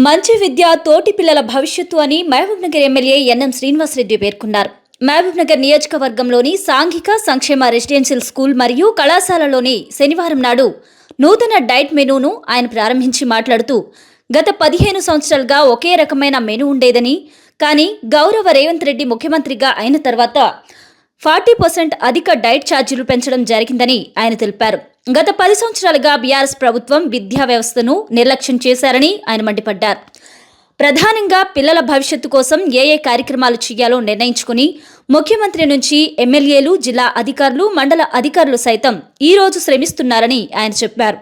మంచి విద్య తోటి పిల్లల భవిష్యత్తు అని మహబూబ్నగర్ ఎమ్మెల్యే ఎన్ఎం శ్రీనివాసరెడ్డి పేర్కొన్నారు. మహబూబ్నగర్ నియోజకవర్గంలోని సాంఘిక సంక్షేమ రెసిడెన్షియల్ స్కూల్ మరియు కళాశాలలోని శనివారం నాడు నూతన డైట్ మెనూను ఆయన ప్రారంభించి మాట్లాడుతూ, గత 15 సంవత్సరాలుగా ఒకే రకమైన మెనూ ఉండేదని, కానీ గౌరవ రేవంత్ రెడ్డి ముఖ్యమంత్రిగా అయిన తర్వాత 40% అధిక డైట్ ఛార్జీలు పెంచడం జరిగిందని ఆయన తెలిపారు. గత 10 సంవత్సరాలుగా బీఆర్ఎస్ ప్రభుత్వం విద్యా వ్యవస్థను నిర్లక్ష్యం చేశారని ఆయన మండిపడ్డారు. ప్రధానంగా పిల్లల భవిష్యత్తు కోసం ఏ కార్యక్రమాలు చేయాలో నిర్ణయించుకుని ముఖ్యమంత్రి నుంచి ఎమ్మెల్యేలు, జిల్లా అధికారులు, మండల అధికారులు సైతం ఈ రోజు శ్రమిస్తున్నారని ఆయన చెప్పారు.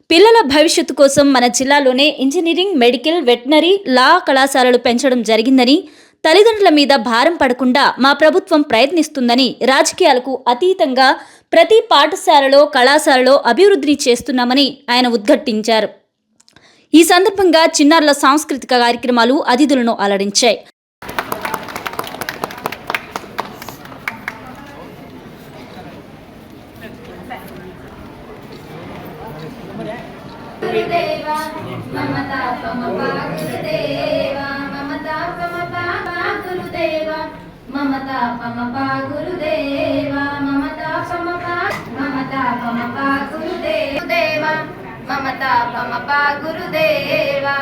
పిల్లల భవిష్యత్తు కోసం మన జిల్లాలోనే ఇంజనీరింగ్, మెడికల్, వెటనరీ, లా కళాశాలలు పెంచడం జరిగిందని, తల్లిదండ్రుల మీద భారం పడకుండా మా ప్రభుత్వం ప్రయత్నిస్తుందని, రాజకీయాలకు అతీతంగా ప్రతి పాఠశాలలో, కళాశాలలో అభివృద్ధిని చేస్తున్నామని ఆయన ఉద్ఘాటించారు. ఈ సందర్భంగా చిన్నారుల సాంస్కృతిక కార్యక్రమాలు అతిథులను అలరించాయి. మమతా పమపా గురుదేవా మమతా పమపా మమతా పమపా గురుదేవా మమతా పమపా గురుదేవా.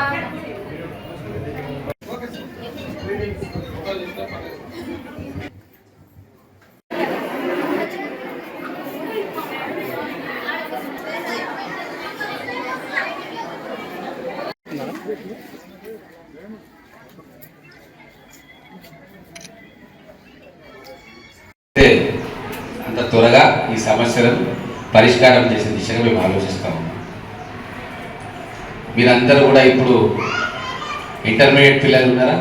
అంత త్వరగా ఈ సమస్యలను పరిష్కారం చేసే దిశగా మేము ఆలోచిస్తా ఉన్నాం. మీరందరూ కూడా ఇప్పుడు ఇంటర్మీడియట్ పిల్లలు ఉన్నారా?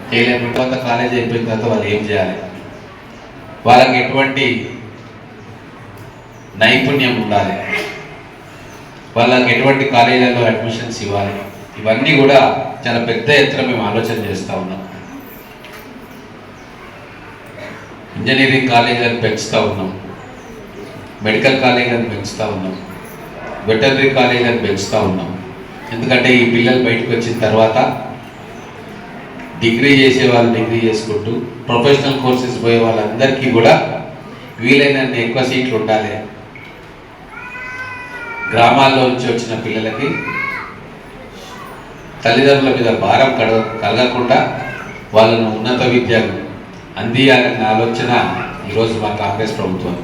చేయలేని తర్వాత కాలేజ్ అయిపోయిన తర్వాత వాళ్ళు ఏం చేయాలి, వాళ్ళకి ఎటువంటి నైపుణ్యం ఉండాలి, వాళ్ళకి ఎటువంటి కాలేజీలలో అడ్మిషన్స్ ఇవ్వాలి, ఇవన్నీ కూడా చాలా పెద్ద ఎత్తున మేము ఆలోచన చేస్తూ ఉన్నాం. ఇంజనీరింగ్ కాలేజీలను పెంచుతూ ఉన్నాం, మెడికల్ కాలేజీలను పెంచుతూ ఉన్నాం, వెటర్నరీ కాలేజీలను పెంచుతూ ఉన్నాం. ఎందుకంటే ఈ పిల్లలు బయటకు వచ్చిన తర్వాత డిగ్రీ చేసే వాళ్ళు డిగ్రీ చేసుకుంటూ ప్రొఫెషనల్ కోర్సెస్ పోయే వాళ్ళందరికీ కూడా వీలైనంత ఎక్కువ సీట్లు ఉండాలి. గ్రామాల్లో నుంచి వచ్చిన పిల్లలకి తల్లిదండ్రుల మీద భారం కలగకుండా వాళ్ళను ఉన్నత విద్యను అందియాలన్న ఆలోచన ఈరోజు మా కాంగ్రెస్ ప్రభుత్వం